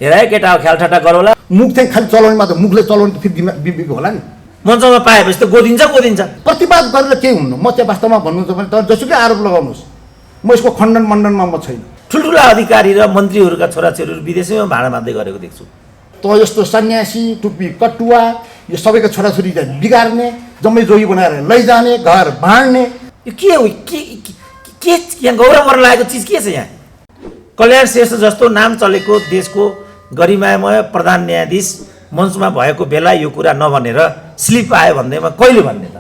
हेरा केटा हो ख्याल ठट्टा गरौला मुख चाहिँ खालि चलाउने मात्र मुखले चलाउने त फेरि बिबिको होला नि मञ्चमा पाएपछि त गोदिन्छ प्रतिवाद गरेर के हुनु म चाहिँ वास्तवमा भन्नुहुन्छ भने तर जसुकै आरोप लगाउनुहोस् म यसको खण्डन मण्डनमा म छैन। ठुल्ठुला अधिकारी र मन्त्रीहरूका छोराछोरीहरू विदेशैमा भाडा मान्दै गरेको देख्छु। त यस्तो सन्यासी टुप्पी कटुवा यो सबैको छोराछोरी बिगार्ने जम्मै जोगी बनाएर लैजाने घर बाँड्ने यो के हो के यहाँ गौरव गर्न लागेको चिज के छ? यहाँ कल्याण श्रेष्ठ जस्तो नाम चलेको देशको गरिमामय प्रधान न्यायाधीश मञ्चमा भएको बेला यो कुरा नभनेर स्लिप आयो भन्दैमा कहिले भन्ने त?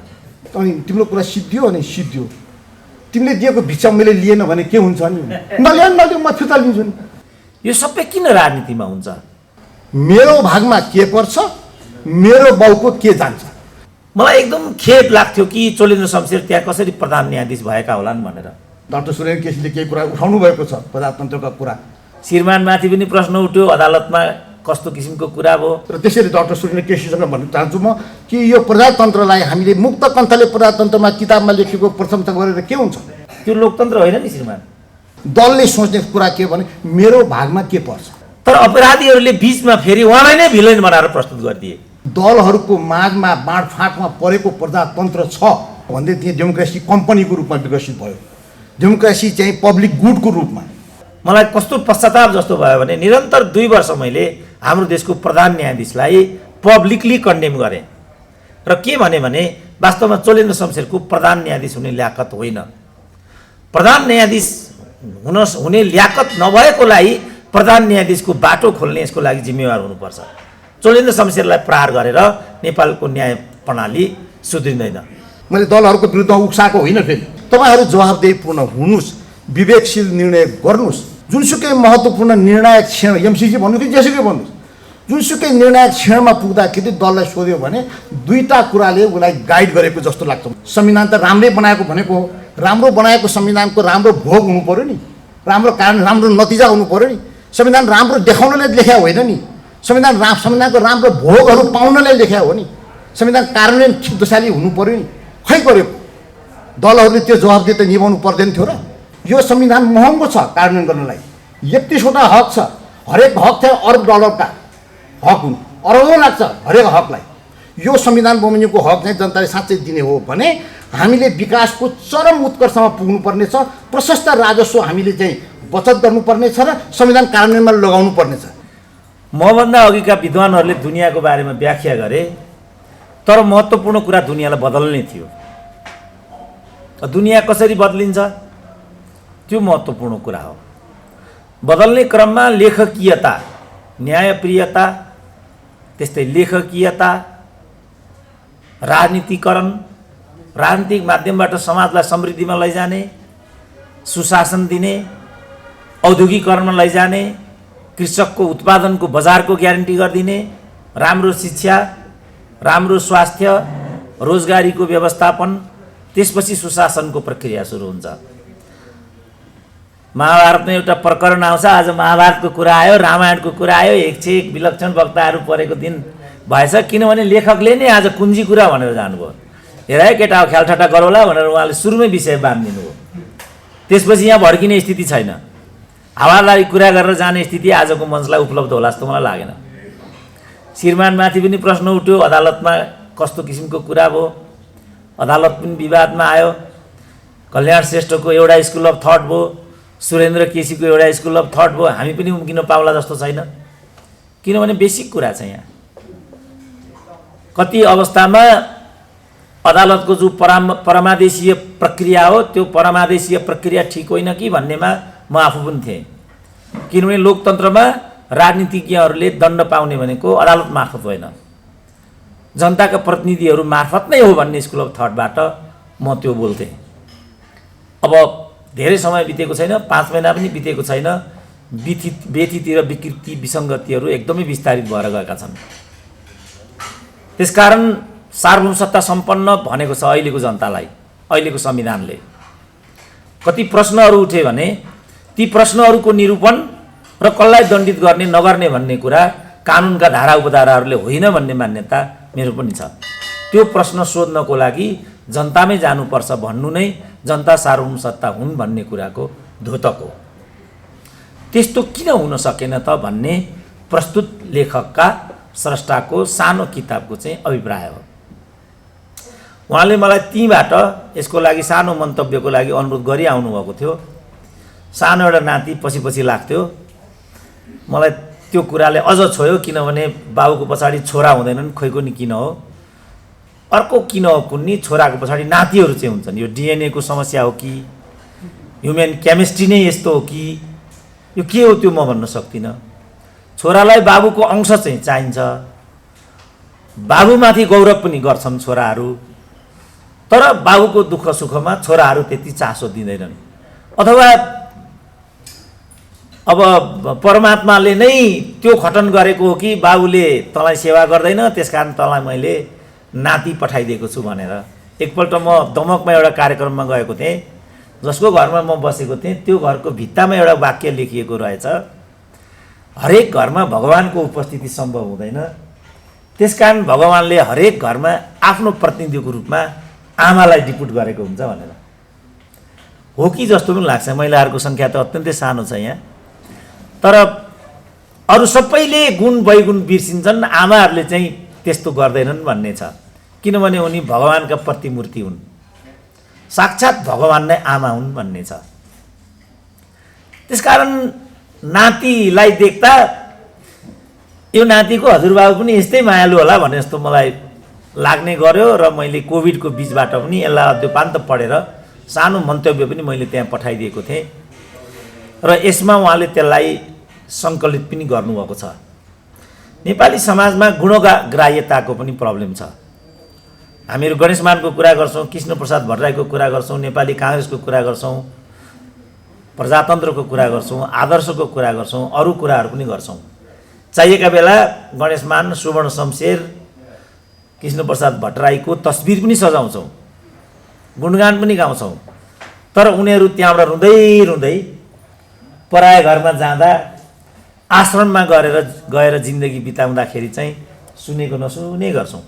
अनि तिम्रो कुरा सिद्धियो अनि सिद्धियो। तिमीले दिएको भिक्षा मैले लिएन भने के हुन्छ नि? नलियो म फिर्ता लिन्छु नि। यो सबै किन राजनीतिमा हुन्छ? मेरो भागमा के पर्छ, मेरो बाउको के जान्छ? मलाई एकदम खेद लाग्थ्यो कि चोलेन्द्र शमशेर त्यहाँ कसरी प्रधान न्यायाधीश भएका होलान् भनेर। डाक्टर सुरेन केसीले केही कुरा उठाउनु भएको छ, प्रजातन्त्रका कुरा। श्रीमानमाथि पनि प्रश्न उठ्यो अदालतमा, कस्तो किसिमको कुरा भयो। र त्यसरी डाक्टर सुरेन केसीसँग भन्न चाहन्छु म कि यो प्रजातन्त्रलाई हामीले मुक्त कण्ठले प्रजातन्त्रमा किताबमा लेखेको प्रशंसा गरेर के हुन्छ? त्यो लोकतन्त्र होइन नि श्रीमान। दलले सोच्ने कुरा के भने मेरो भागमा के पर्छ। तर अपराधीहरूले बिचमा फेरि उहाँलाई नै भिलेन बनाएर प्रस्तुत गरिदिए। दलहरूको माझमा बाँडफाँटमा परेको प्रजातन्त्र छ भन्दै त्यहाँ डेमोक्रेसी कम्पनीको रूपमा विकसित भयो। डेमोक्रेसी चाहिँ पब्लिक गुडको रूपमा। मलाई कस्तो पश्चाताप जस्तो भयो भने निरन्तर 2 वर्ष मैले हाम्रो देशको प्रधान न्यायाधीशलाई पब्लिकली कन्डेम गरेँ र के भने वास्तवमा चोलेन्द्र शमशेरको प्रधान न्यायाधीश हुने ल्याकत होइन। प्रधान न्यायाधीश हुने ल्याकत नभएकोलाई प्रधान न्यायाधीशको बाटो खोल्ने यसको लागि जिम्मेवार हुनुपर्छ। चोलेन्द्र शमशेरलाई प्रहार गरेर नेपालको न्याय प्रणाली सुध्रिँदैन। मैले दलहरूको विरुद्धमा उक्साएको होइन। फेरि तपाईँहरू जवाफदेहीपूर्ण हुनुहोस्, विवेकशील निर्णय गर्नुहोस्। जुनसुकै महत्त्वपूर्ण निर्णायक क्षण एमसिसी भन्नु कि जेसुकै भन्नुहोस्, जुनसुकै निर्णायक क्षणमा पुग्दाखेरि दललाई सोध्यो भने 2टा कुराले उसलाई गाइड गरेको जस्तो लाग्छ। संविधान त राम्रै बनाएको भनेको हो, राम्रो बनाएको संविधानको राम्रो भोग हुनु पऱ्यो नि, राम्रो कारण राम्रो नतिजा हुनु पऱ्यो नि। संविधान राम्रो देखाउनले लेख्या होइन नि, संविधानको राम्रो भोगहरू पाउनले लेख्या हो नि। संविधान कार्यान्वयन ठिकदशाली हुनु पऱ्यो नि। खै गरेको दलहरूले त्यो जवाफदेही त निभाउनु पर्दैन थियो र? यो संविधान महँगो छ कार्यान्वयन गर्नलाई। 31वटा हक छ, हरेक हक चाहिँ $अरब का हक हुन्, अरबौँ लाग्छ हरेक हकलाई। यो संविधान बमोजिमको हक चाहिँ जनताले साँच्चै दिने हो भने हामीले विकासको चरम उत्कर्षमा पुग्नुपर्ने छ। प्रशस्त राजस्व हामीले चाहिँ बचत गर्नुपर्नेछ र संविधान कार्यान्वयनमा लगाउनु पर्नेछ। मभन्दा अघिका विद्वानहरूले दुनियाँको बारेमा व्याख्या गरे, तर महत्त्वपूर्ण कुरा दुनियाँलाई बदल्ने थियो। दुनियाँ कसरी बदलिन्छ त्यो महत्त्वपूर्ण कुरा हो। बदल्ने क्रममा लेखकीयता, न्यायप्रियता, त्यस्तै लेखकीयता, राजनीतिकरण, राजनीतिक माध्यमबाट समाजलाई समृद्धिमा लैजाने, सुशासन दिने, औद्योगिकरणमा लैजाने, कृषकको उत्पादनको बजारको ग्यारेन्टी गरिदिने, राम्रो शिक्षा, राम्रो स्वास्थ्य, रोजगारीको व्यवस्थापन, त्यसपछि सुशासनको प्रक्रिया सुरु हुन्छ। महाभारतमा एउटा प्रकरण आउँछ, आज महाभारतको कुरा आयो, रामायणको कुरा आयो, एक से एक विलक्षण वक्ताहरू परेको दिन भएछ। किनभने लेखकले नै आज कुञ्जी कुरा भनेर जानुभयो। हेरा केटा हो ख्याल ठट्टा गरौला भनेर उहाँले सुरुमै विषय बाँधिदिनु हो। त्यसपछि यहाँ भड्किने स्थिति छैन। हावादारी कुरा गरेर जाने स्थिति आजको मञ्चलाई उपलब्ध होला जस्तो मलाई लागेन। श्रीमानमाथि पनि प्रश्न उठ्यो अदालतमा, कस्तो किसिमको कुरा भयो। अदालत पनि विवादमा आयो। कल्याण श्रेष्ठको एउटा स्कुल अफ थट भयो, सुरेन्द्र केसीको एउटा स्कुल अफ थट भयो। हामी पनि उम्किन पाउला जस्तो छैन, किनभने बेसिक कुरा छ यहाँ। कति अवस्थामा अदालतको जो परमादेशीय प्रक्रिया हो त्यो परमादेशीय प्रक्रिया ठिक होइन कि भन्नेमा म आफू पनि थिएँ। किनभने लोकतन्त्रमा राजनीतिज्ञहरूले दण्ड पाउने भनेको अदालत मार्फत होइन, जनताका प्रतिनिधिहरू मार्फत नै हो भन्ने स्कुल अफ थटबाट म त्यो बोल्थेँ। अब धेरै समय बितेको छैन, 5 महिना पनि बितेको छैन। व्यथिति र विकृति विसङ्गतिहरू एकदमै विस्तारित भएर गएका छन्। त्यसकारण सार्वभौम सत्ता सम्पन्न भनेको छ अहिलेको जनतालाई। अहिलेको संविधानले कति प्रश्नहरू उठे भने ती प्रश्नहरूको निरूपण र कसलाई दण्डित गर्ने नगर्ने भन्ने कुरा कानुनका धारा उपधाराहरूले होइन भन्ने मान्यता मेरो पनि छ। त्यो प्रश्न सोध्नको लागि जनतामै जानुपर्छ भन्नु नै जनता सार्वभौम सत्ता हुन् भन्ने कुराको द्योतक हो। त्यस्तो किन हुन सकेन त भन्ने प्रस्तुत लेखकका स्रष्टाको सानो किताबको चाहिँ अभिप्राय हो। उहाँले मलाई तीबाट यसको लागि सानो मन्तव्यको लागि अनुरोध गरि आउनुभएको थियो। सानो एउटा नाति पछि पछि लाग्थ्यो। मलाई त्यो कुराले अझ छोयो, किनभने बाबुको पछाडि छोरा हुँदैनन्, खोइको नि किन हो, अर्को किन हो कुन्नी, छोराको पछाडि नातिहरू चाहिँ हुन्छन्। यो डिएनएको समस्या हो कि ह्युमन केमिस्ट्री नै यस्तो हो कि यो के हो त्यो म भन्न सक्दिनँ। छोरालाई बाबुको अंश चाहिँ चाहिन्छ, बाबुमाथि गौरव पनि गर्छन् छोराहरू, तर बाबुको दुःख सुखमा छोराहरू त्यति चासो दिँदैनन्। अथवा अब परमात्माले नै त्यो खटन गरेको हो कि बाबुले तँलाई सेवा गर्दैन, त्यसकारण तँलाई मैले नाति पठाइदिएको छु भनेर। एकपल्ट म दमकमा एउटा कार्यक्रममा गएको थिएँ, जसको घरमा म बसेको थिएँ, त्यो घरको भित्तामा एउटा वाक्य लेखिएको रहेछ, हरेक घरमा भगवानको उपस्थिति सम्भव हुँदैन, त्यसकारण भगवानले हरेक घरमा आफ्नो प्रतिनिधिको रूपमा आमालाई डिपुट गरेको हुन्छ भनेर। हो कि जस्तो पनि लाग्छ। महिलाहरूको सङ्ख्या त अत्यन्तै सानो छ यहाँ, तर अरू सबैले गुण वैगुण बिर्सिन्छन्, आमाहरूले चाहिँ त्यस्तो गर्दैनन् भन्ने छ। किनभने उनी भगवानका प्रतिमूर्ति हुन्, साक्षात् भगवान नै आमा हुन् भन्ने छ। त्यसकारण नातिलाई देख्दा यो नातिको हजुरबाबु पनि यस्तै मायालु होला भने जस्तो मलाई लाग्ने गर्यो। र मैले कोभिडको बिचबाट पनि यसलाई अद्योपान्त पढेर सानो मन्तव्य पनि मैले त्यहाँ पठाइदिएको थिएँ र यसमा उहाँले त्यसलाई सङ्कलित पनि गर्नुभएको छ। नेपाली समाजमा गुणग्राह्यताको पनि प्रब्लम छ। हामीहरू गणेशमानको कुरा गर्छौँ, कृष्णप्रसाद भट्टराईको कुरा गर्छौँ, नेपाली काङ्ग्रेसको कुरा गर्छौँ, प्रजातन्त्रको कुरा गर्छौँ, आदर्शको कुरा गर्छौँ, अरू कुराहरू पनि गर्छौँ। चाहिएका बेला गणेशमान, सुवर्ण शमशेर, कृष्णप्रसाद भट्टराईको तस्बिर पनि सजाउँछौँ, गुणगान पनि गाउँछौँ। तर उनीहरू त्यहाँबाट रुँदै रुँदै पराय घरमा जाँदा, आश्रममा गएर जिन्दगी बिताउँदाखेरि चाहिँ सुनेको नसुने गर्छौँ।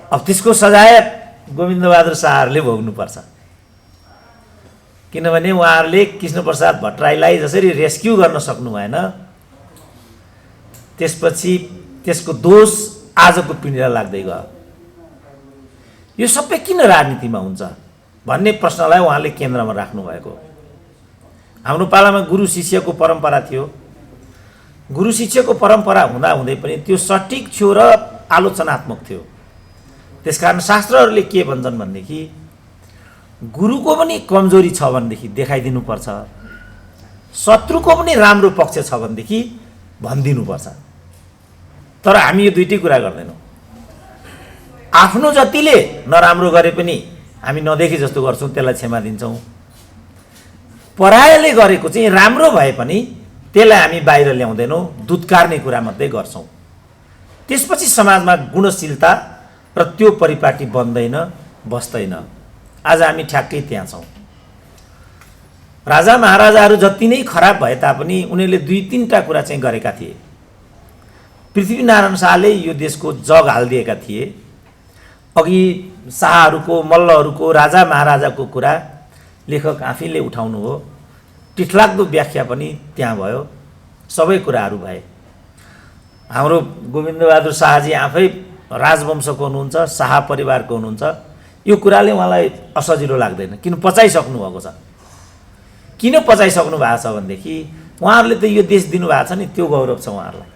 अब त्यसको सजाय गोविन्दबहादुर शाहहरूले भोग्नुपर्छ, किनभने उहाँहरूले कृष्णप्रसाद भट्टराईलाई जसरी रेस्क्यु गर्न सक्नु भएन, त्यसपछि त्यसको दोष आजको पिँढीलाई लाग्दै गयो। यो सबै किन राजनीतिमा हुन्छ भन्ने प्रश्नलाई उहाँले केन्द्रमा राख्नुभएको। हाम्रो पालामा गुरु शिष्यको परम्परा थियो। गुरु शिष्यको परम्परा हुँदाहुँदै पनि त्यो सठिक थियो र आलोचनात्मक थियो। त्यसकारण शास्त्रहरूले के भन्छन् भनेदेखि गुरुको पनि कमजोरी छ भनेदेखि देखाइदिनुपर्छ, शत्रुको पनि राम्रो पक्ष छ भनेदेखि भनिदिनुपर्छ। तर हामी यो दुईटै कुरा गर्दैनौँ। आफ्नो जतिले नराम्रो गरे पनि हामी नदेखे जस्तो गर्छौँ, त्यसलाई क्षमा दिन्छौँ। परायले गरेको चाहिँ राम्रो भए पनि त्यसलाई हामी बाहिर ल्याउँदैनौँ, दुत्कारने कुरा मात्रै गर्छौँ। त्यसपछि समाजमा गुणशीलता र त्यो परिपाटी बन्दैन, बस्दैन। आज हामी ठ्याक्कै त्यहाँ छौँ। राजा महाराजाहरू जति नै खराब भए तापनि उनीहरूले 2-3टा कुरा चाहिँ गरेका थिए। पृथ्वीनारायण शाहले यो देशको जग हालिदिएका थिए। अघि शाहहरूको, मल्लहरूको, राजा महाराजाको कुरा लेखक आफैले उठाउनु हो। टिठलाग्दो व्याख्या पनि त्यहाँ भयो, सबै कुराहरू भए। हाम्रो गोविन्दबहादुर शाहजी आफै राजवंशको हुनुहुन्छ, शाह परिवारको हुनुहुन्छ। यो कुराले उहाँलाई असजिलो लाग्दैन, किन पचाइसक्नु भएको छ। किन पचाइसक्नु भएको छ भनेदेखि उहाँहरूले त यो देश दिनुभएको छ नि, त्यो गौरव छ उहाँहरूलाई।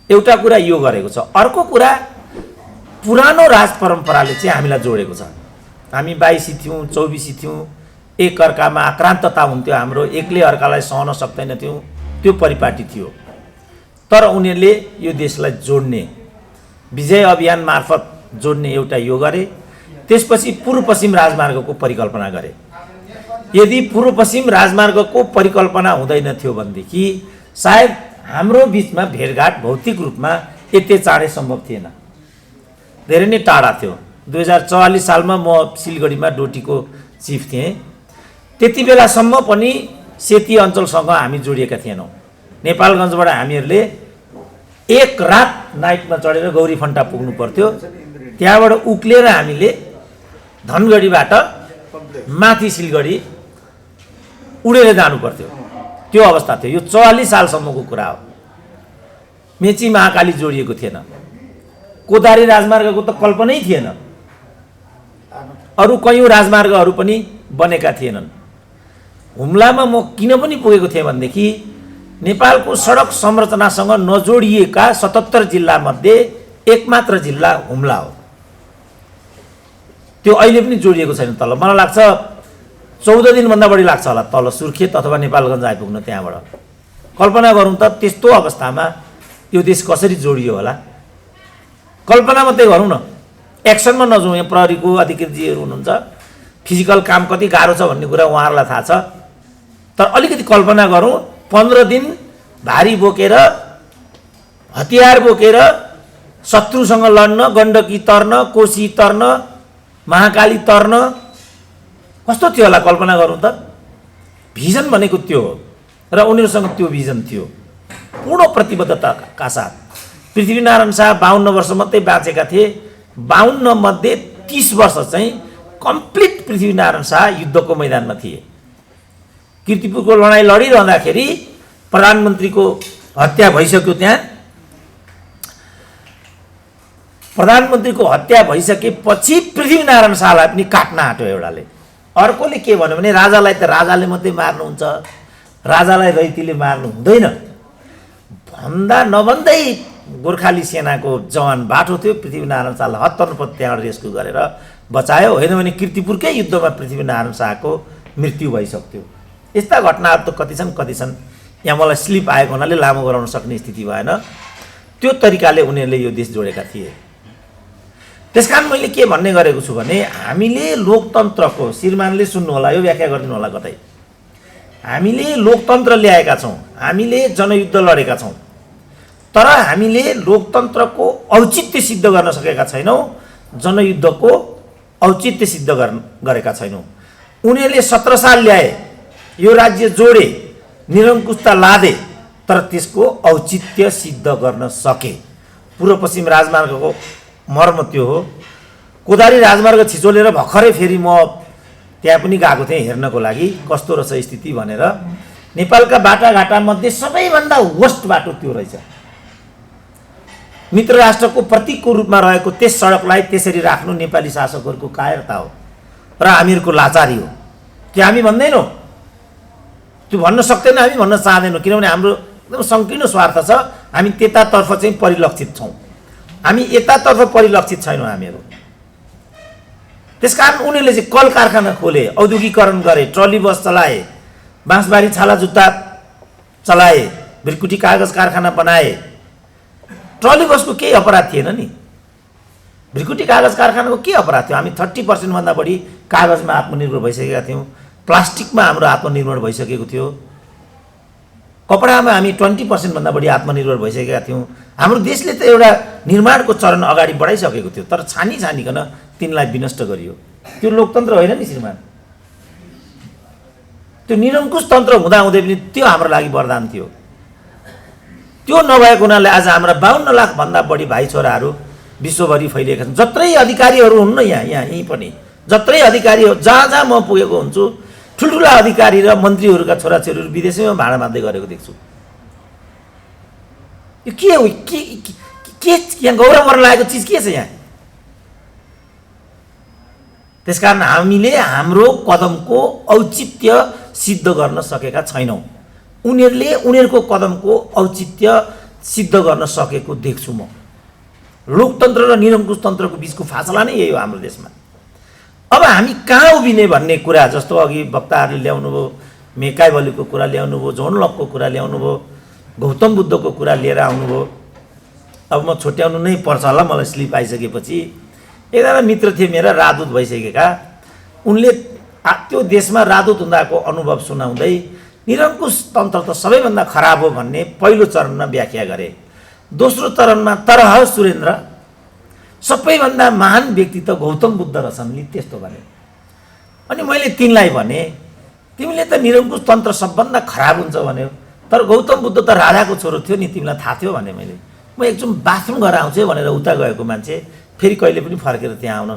एउटा कुरा यो गरेको छ। अर्को कुरा पुरानो राज परम्पराले चाहिँ हामीलाई जोडेको छ। हामी 22 थियौँ, 24 थियौँ, एक अर्कामा आक्रान्तता हुन्थ्यो, हाम्रो एकले अर्कालाई सहन सक्दैनथ्यौँ, त्यो परिपाटी थियो। तर उनीहरूले यो देशलाई जोड्ने, विजय अभियान मार्फत जोड्ने एउटा यो गरे। त्यसपछि पूर्व पश्चिम राजमार्गको परिकल्पना गरे। यदि पूर्व पश्चिम राजमार्गको परिकल्पना हुँदैन थियो भनेदेखि सायद हाम्रो बिचमा भेटघाट भौतिक रूपमा यति चाँडै सम्भव थिएन, धेरै नै टाढा थियो। 2044 सालमा म सिलगढीमा डोटीको चिफ थिएँ। त्यति बेलासम्म पनि सेती अञ्चलसँग हामी जोडिएका थिएनौँ। नेपालगञ्जबाट हामीहरूले एक रात नाइटमा चढेर गौरीफन्टा पुग्नु पर्थ्यो। त्यहाँबाट उक्लेर हामीले धनगढीबाट माथि सिलगढी उडेर जानु पर्थ्यो। त्यो अवस्था थियो। यो 44 सालसम्मको कुरा हो। मेची महाकाली जोडिएको थिएन, कोदारी राजमार्गको त कल्पनै थिएन, अरू कयौँ राजमार्गहरू पनि बनेका थिएनन्। हुम्लामा म किन पनि पुगेको थिएँ भनेदेखि नेपालको सडक संरचनासँग नजोडिएका 77 जिल्लामध्ये एकमात्र जिल्ला हुम्ला हो। त्यो अहिले पनि जोडिएको छैन तल। मलाई लाग्छ 14 दिनभन्दा बढी लाग्छ होला तल सुर्खेत अथवा नेपालगञ्ज आइपुग्न त्यहाँबाट। कल्पना गरौँ त त्यस्तो अवस्थामा यो देश कसरी जोडियो होला। कल्पना मात्रै गरौँ न, एक्सनमा नजाउँ। यहाँ प्रहरीको अधिकृतजीहरू हुनुहुन्छ, फिजिकल काम कति गाह्रो छ भन्ने कुरा उहाँहरूलाई थाहा छ। तर अलिकति कल्पना गरौँ, 15 दिन भारी बोकेर, हतियार बोकेर शत्रुसँग लड्न, गण्डकी तर्न, कोशी तर्न, महाकाली तर्न, कस्तो थियो होला कल्पना गरौँ त। भिजन भनेको त्यो हो र उनीहरूसँग त्यो भिजन थियो। पूर्ण प्रतिबद्धताका साथ पृथ्वीनारायण शाह 52 वर्ष मात्रै बाँचेका थिए। 52 मध्ये 30 वर्ष चाहिँ कम्प्लिट पृथ्वीनारायण शाह युद्धको मैदानमा थिए। कीर्तिपुरको लडाइँ लडिरहँदाखेरि प्रधानमन्त्रीको हत्या भइसक्यो। त्यहाँ प्रधानमन्त्रीको हत्या भइसकेपछि पृथ्वीनारायण शाहलाई पनि काट्न आँट्यो एउटाले। अर्कोले के भन्यो भने राजालाई त राजाले मात्रै मार्नुहुन्छ, राजालाई रैतीले मार्नु हुँदैन भन्दा नभन्दै गोर्खाली सेनाको जवान बाटो थियो। पृथ्वीनारायण शाहलाई हत्तर्नुपत्त त्यहाँबाट रेस्क्यु गरेर बचायो। होइन भने कीर्तिपुरकै युद्धमा पृथ्वीनारायण शाहको मृत्यु भइसक्थ्यो। यस्ता घटनाहरू त कति छन्। यहाँ मलाई स्लिप आएको हुनाले लामो गराउन सक्ने स्थिति भएन। त्यो तरिकाले उनीहरूले यो देश जोडेका थिए। त्यसकारण मैले के भन्ने गरेको छु भने हामीले लोकतन्त्रको, श्रीमानले सुन्नु होला, यो व्याख्या गरिदिनु होला कतै। हामीले लोकतन्त्र ल्याएका छौँ, हामीले जनयुद्ध लडेका छौँ, तर हामीले लोकतन्त्रको औचित्य सिद्ध गर्न सकेका छैनौँ, जनयुद्धको औचित्य सिद्ध गरेका छैनौँ। उनीहरूले 17 साल ल्याए, यो राज्य जोडे, निरङ्कुशता लादे, तर त्यसको औचित्य सिद्ध गर्न सके। पूर्व पश्चिम राजमार्गको मर्म त्यो हो। कोदारी राजमार्ग छिचोलेर भर्खरै फेरि म त्यहाँ पनि गएको थिएँ हेर्नको लागि कस्तो रहेछ स्थिति भनेर। नेपालका बाटाघाटामध्ये सबैभन्दा वर्स्ट बाटो त्यो रहेछ। मित्र राष्ट्रको प्रतीकको रूपमा रहेको त्यस सडकलाई त्यसरी राख्नु नेपाली शासकहरूको कायरता हो र हामीहरूको लाचारी हो। के हामी भन्दैनौँ? त्यो भन्न सक्दैन, हामी भन्न चाहँदैनौँ, किनभने हाम्रो एकदम सङ्कीर्ण स्वार्थ छ। हामी त्यतातर्फ चाहिँ परिलक्षित छौँ, हामी यतातर्फ परिलक्षित छैनौँ हामीहरू। त्यसकारण उनीहरूले चाहिँ कल कारखाना खोले, औद्योगिकरण गरे, ट्रली बस चलाए, बाँसबारी छाला जुत्ता चलाए, भिरकुटी कागज कारखाना बनाए। ट्रली बसको केही अपराध थिएन नि, भिरकुटी कागज कारखानाको के अपराध थियो? हामी 30% भन्दा बढी कागजमा आत्मनिर्भर भइसकेका थियौँ, प्लास्टिकमा हाम्रो आत्मनिर्भर भइसकेको थियो, कपडामा हामी 20% भन्दा बढी आत्मनिर्भर भइसकेका थियौँ। हाम्रो देशले त एउटा निर्माणको चरण अगाडि बढाइसकेको थियो, तर छानिकन तिनलाई विनष्ट गरियो। त्यो लोकतन्त्र होइन नि श्रीमान। त्यो निरङ्कुश तन्त्र हुँदाहुँदै पनि त्यो हाम्रो लागि वरदान थियो। त्यो नभएको हुनाले आज हाम्रा 52 लाख भन्दा बढी भाइ छोराहरू विश्वभरि फैलिएका छन्। जत्रै अधिकारीहरू हुन् न, यहीँ पनि जत्रै अधिकारीहरू, जहाँ म पुगेको हुन्छु, ठुल्ठुला अधिकारी र मन्त्रीहरूका छोराछोरीहरू विदेशैमा भाडा मार्दै गरेको देख्छु। यो के हो? के यहाँ गौरव गर्न लागेको चिज के छ यहाँ? त्यसकारण हामीले हाम्रो कदमको औचित्य सिद्ध गर्न सकेका छैनौँ। उनीहरूले उनीहरूको कदमको औचित्य सिद्ध गर्न सकेको देख्छु म। लोकतन्त्र र निरङ्कुश तन्त्रको बिचको फासला नै यही हो हाम्रो देशमा। अब हामी कहाँ उभिने भन्ने कुरा, जस्तो अघि वक्ताहरूले ल्याउनु भयो, मेकाई बलिको कुरा ल्याउनु भयो, जोन लकको कुरा ल्याउनु भयो, गौतम बुद्धको कुरा लिएर आउनुभयो। अब म छुट्याउनु नै पर्छ होला, मलाई स्लिप आइसकेपछि। एकजना मित्र थिए मेरा, राजदूत भइसकेका, उनले त्यो देशमा राजदूत हुँदाको अनुभव सुनाउँदै निरङ्कुश तन्त्र त सबैभन्दा खराब हो भन्ने पहिलो चरणमा व्याख्या गरे। दोस्रो चरणमा तरह सुरेन्द्र, सबैभन्दा महान व्यक्ति त गौतम बुद्ध रहेछन् नि, त्यस्तो भने। अनि मैले तिनलाई भने, तिमीले त निरङ्कुश तन्त्र सबभन्दा खराब हुन्छ भन्यो, तर गौतम बुद्ध त राजाको छोरो थियो नि, तिमीलाई थाहा थियो भने। मैले म एकचोटि बाथरुम गरेर आउँछु भनेर उता गएको मान्छे फेरि कहिले पनि फर्केर त्यहाँ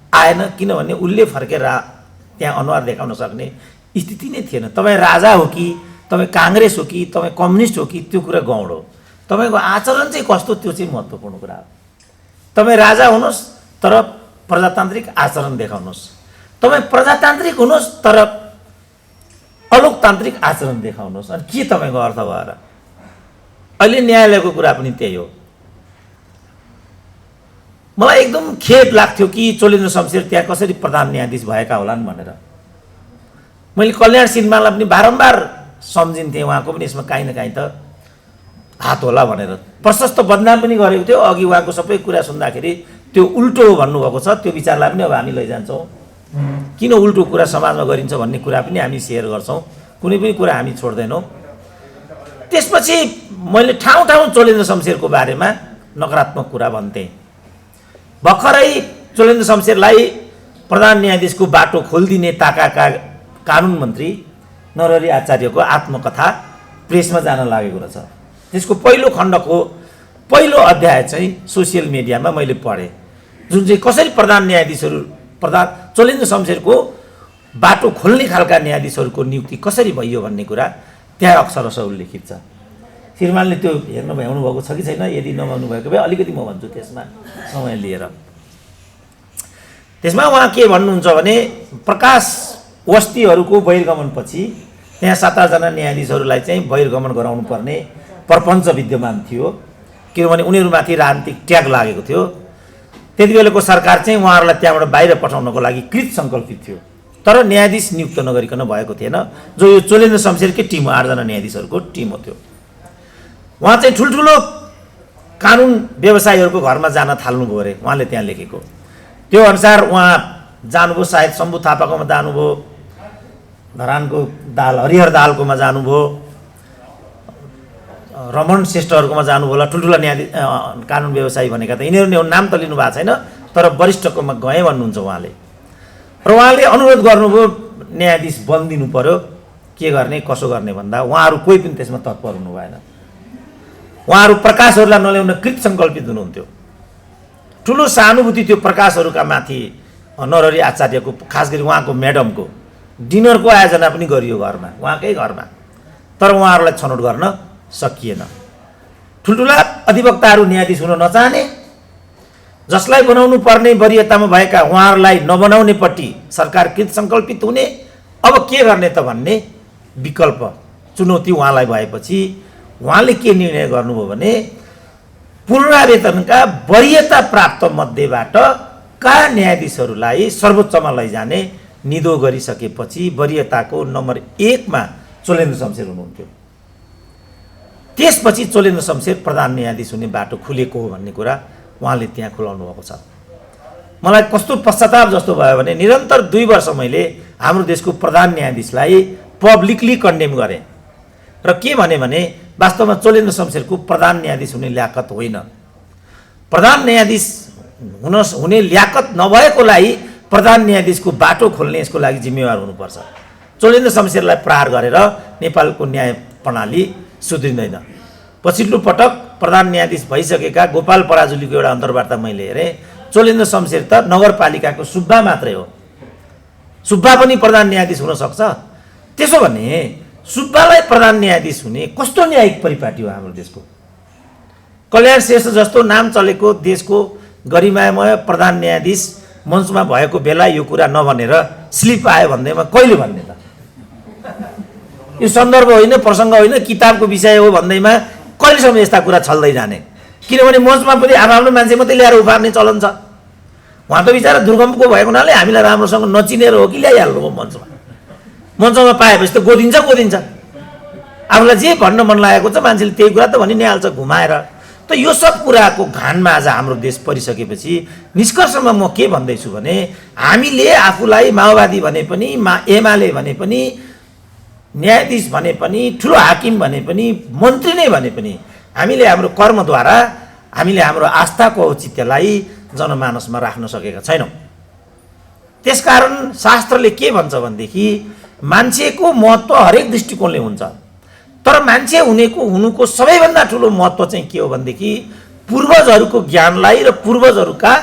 आएन, किनभने उसले फर्केर त्यहाँ अनुहार देखाउन सक्ने स्थिति नै थिएन। तपाईँ राजा हो कि तपाईँ काङ्ग्रेस हो कि तपाईँ कम्युनिस्ट हो कि त्यो कुरा गौड हो। तपाईँको आचरण चाहिँ कस्तो त्यो चाहिँ महत्त्वपूर्ण कुरा हो। तपाईँ राजा हुनुहोस् तर प्रजातान्त्रिक आचरण देखाउनुहोस्, तपाईँ प्रजातान्त्रिक हुनुहोस् तर अलोकतान्त्रिक आचरण देखाउनुहोस्। अनि के तपाईँको अर्थ भएर अहिले न्यायालयको कुरा पनि त्यही हो। मलाई एकदम खेद लाग्थ्यो कि चोलेन्द्र शमशेर त्यहाँ कसरी प्रधान न्यायाधीश भएका होलान् भनेर। मैले कल्याण सिन्हालाई पनि बारम्बार सम्झिन्थेँ, उहाँको पनि यसमा काहीँ न काहीँ त हात होला भनेर। प्रशस्त बदनाम पनि गरेको थियो। अघि उहाँको सबै कुरा सुन्दाखेरि त्यो उल्टो हो भन्नुभएको छ, त्यो विचारलाई पनि अब हामी लैजान्छौँ। किन उल्टो कुरा समाजमा गरिन्छ भन्ने कुरा पनि हामी सेयर गर्छौँ, कुनै पनि कुरा हामी छोड्दैनौँ। त्यसपछि मैले ठाउँ ठाउँ चोलेन्द्र शमशेरको बारेमा नकारात्मक कुरा भन्थेँ। भर्खरै चोलेन्द्र शमशेरलाई प्रधान न्यायाधीशको बाटो खोलिदिने ताकाका कानुन मन्त्री नरहरि आचार्यको आत्मकथा प्रेसमा जान लागेको रहेछ। त्यसको पहिलो खण्डको पहिलो अध्याय चाहिँ सोसियल मिडियामा मैले पढेँ, जुन चाहिँ कसरी चोलेन्द्र शमशेरको बाटो खोल्ने खालका न्यायाधीशहरूको नियुक्ति कसरी भइयो भन्ने कुरा त्यहाँ अक्षरशः उल्लेखित छ। श्रीमानले त्यो हेर्नु भ्याउनुभएको छ कि छैन? यदि नभ्याउनु भएको भए अलिकति म भन्छु त्यसमा समय लिएर। त्यसमा उहाँ के भन्नुहुन्छ भने प्रकाश वस्तीहरूको बहिर्गमनपछि त्यहाँ 7 जना न्यायाधीशहरूलाई चाहिँ बहिर्गमन गराउनु पर्ने प्रपञ्च विद्यमान थियो, किनभने उनीहरूमाथि राजनीतिक ट्याग लागेको थियो। त्यति बेलाको सरकार चाहिँ उहाँहरूलाई त्यहाँबाट बाहिर पठाउनको लागि कृत सङ्कल्पित थियो, तर न्यायाधीश नियुक्त नगरिकन भएको थिएन, जो यो चोलेन्द्र शमशेरकै टिम हो, 8 जना न्यायाधीशहरूको टिम हो। त्यो उहाँ चाहिँ ठुल्ठुलो कानुन व्यवसायीहरूको घरमा जान थाल्नुभयो अरे, उहाँले त्यहाँ लेखेको। त्यो अनुसार उहाँ जानुभयो, सायद शम्भु थापाकोमा जानुभयो, धरानको हरिहर दाहालकोमा जानुभयो, रमण श्रेष्ठहरूकोमा जानुभयो होला। ठुल्ठुला न्यायाधीश कानुन व्यवसायी भनेका त यिनीहरू नाम त लिनु भएको छैन, तर वरिष्ठकोमा गएँ भन्नुहुन्छ उहाँले। र उहाँले अनुरोध गर्नुभयो न्यायाधीश बनिदिनु पर्यो, के गर्ने कसो गर्ने भन्दा उहाँहरू कोही पनि त्यसमा तत्पर हुनु भएन। उहाँहरू प्रकाशहरूलाई नल्याउन कृत सङ्कल्पित हुनुहुन्थ्यो। ठुलो सहानुभूति थियो प्रकाशहरूका माथि नरहरि आचार्यको, खास गरी उहाँको म्याडमको। डिनरको आयोजना पनि गरियो घरमा, उहाँकै घरमा, तर उहाँहरूलाई छनौट गर्न सकिएन। ठुल्ठुला अधिवक्ताहरू न्यायाधीश हुन नचाहने, जसलाई बनाउनु पर्ने वरियतामा भएका उहाँहरूलाई नबनाउनेपट्टि सरकार कृत सङ्कल्पित हुने। अब के गर्ने त भन्ने विकल्प चुनौती उहाँलाई भएपछि उहाँले के निर्णय गर्नुभयो भने पुनरावेतनका वरियता प्राप्त मध्येबाट का न्यायाधीशहरूलाई सर्वोच्चमा लैजाने निधो गरिसकेपछि वरियताको नम्बर 1 मा चोलेन्द्र शमशेर हुनुहुन्थ्यो। त्यसपछि चोलेन्द्र शमशेर प्रधान न्यायाधीश हुने बाटो खुलेको हो भन्ने कुरा उहाँले त्यहाँ खुलाउनु भएको छ। मलाई कस्तो पश्चाताप जस्तो भयो भने निरन्तर 2 वर्ष मैले हाम्रो देशको प्रधान न्यायाधीशलाई पब्लिकली कन्डेम गरेँ र के भने वास्तवमा चोलेन्द्र शमशेरको प्रधान न्यायाधीश हुने ल्याकत होइन। प्रधान न्यायाधीश हुने ल्याकत नभएकोलाई प्रधान न्यायाधीशको बाटो खोल्ने यसको लागि जिम्मेवार हुनुपर्छ। चोलेन्द्र शमशेरलाई प्रहार गरेर नेपालको न्याय प्रणाली सुध्रिँदैन। पछिल्लो पटक प्रधान न्यायाधीश भइसकेका गोपाल पराजुलीको एउटा अन्तर्वार्ता मैले हेरेँ। चोलेन्द्र शमशेर त नगरपालिकाको सुब्बा मात्रै हो, सुब्बा पनि प्रधान न्यायाधीश हुन सक्छ। त्यसो भने सुब्बालाई प्रधान न्यायाधीश हुने कस्तो न्यायिक परिपाटी हो हाम्रो देशको? कल्याण श्रेष्ठ जस्तो नाम चलेको देशको गरिमामय प्रधान न्यायाधीश मञ्चमा भएको बेला यो कुरा नभनेर स्लिप आयो भन्दैमा कहिले भन्ने त? यो सन्दर्भ होइन, प्रसङ्ग होइन, किताबको विषय हो भन्दैमा कहिलेसम्म यस्ता कुरा छल्दै जाने? किनभने मञ्चमा पनि आफ्नो मान्छे मात्रै ल्याएर उफार्ने चलन छ। उहाँ त बिचरा दुर्गमको भएको हुनाले हामीलाई राम्रोसँग नचिनेर हो कि ल्याइहाल्नु हो मञ्चमा। मञ्चमा पाएपछि त गोदिन्छ। आफूलाई जे भन्न मन लागेको छ मान्छेले त्यही कुरा त भनि नै हाल्छ घुमाएर। त यो सब कुराको घानमा आज हाम्रो देश परिसकेपछि निष्कर्षमा म के भन्दैछु भने हामीले आफूलाई माओवादी भने पनि, एमाले भने पनि, न्यायाधीश भने पनि, ठुलो हाकिम भने पनि, मन्त्री नै भने पनि हामीले हाम्रो कर्मद्वारा हामीले हाम्रो आस्थाको औचित्यलाई जनमानसमा राख्न सकेका छैनौँ। त्यसकारण शास्त्रले के भन्छ भनेदेखि मान्छेको महत्त्व हरेक दृष्टिकोणले हुन्छ, तर मान्छे हुनुको सबैभन्दा ठुलो महत्त्व चाहिँ के हो भनेदेखि पूर्वजहरूको ज्ञानलाई र पूर्वजहरूका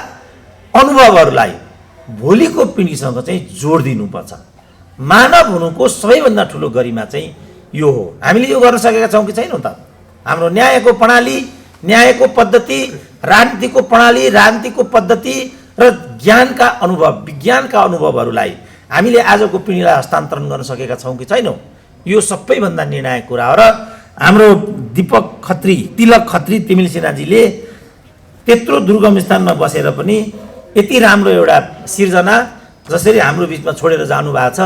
अनुभवहरूलाई भोलिको पिँढीसँग चाहिँ जोड दिनुपर्छ। मानव हुनुको सबैभन्दा ठुलो गरिमा चाहिँ यो हो। हामीले यो गर्न सकेका छौँ कि छैनौँ त? हाम्रो न्यायको प्रणाली, न्यायको पद्धति, राजनीतिको प्रणाली, राजनीतिको पद्धति र ज्ञानका अनुभव, विज्ञानका अनुभवहरूलाई हामीले आजको पिँढीलाई हस्तान्तरण गर्न सकेका छौँ कि छैनौँ? यो सबैभन्दा निर्णायक कुरा हो। र हाम्रो दीपक खत्री, तिलक खत्री तिमिल सिन्हाजीले त्यत्रो दुर्गम स्थानमा बसेर पनि यति राम्रो एउटा सिर्जना जसरी हाम्रो बिचमा छोडेर जानुभएको छ,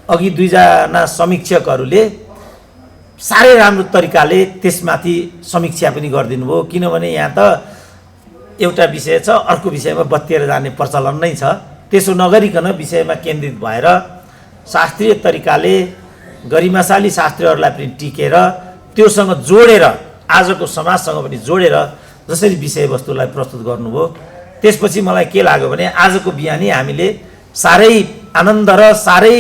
अघि दुईजना समीक्षकहरूले साह्रै राम्रो तरिकाले त्यसमाथि समीक्षा पनि गरिदिनु भयो। किनभने यहाँ त एउटा विषय छ, अर्को विषयमा बत्तिएर जाने प्रचलन नै छ। त्यसो नगरिकन विषयमा केन्द्रित भएर शास्त्रीय तरिकाले गरिमाशाली शास्त्रीहरूलाई पनि टिकेर त्योसँग जोडेर, आजको समाजसँग पनि जोडेर जसरी विषयवस्तुलाई प्रस्तुत गर्नुभयो, त्यसपछि मलाई के लाग्यो भने आजको बिहानी हामीले साह्रै आनन्द र साह्रै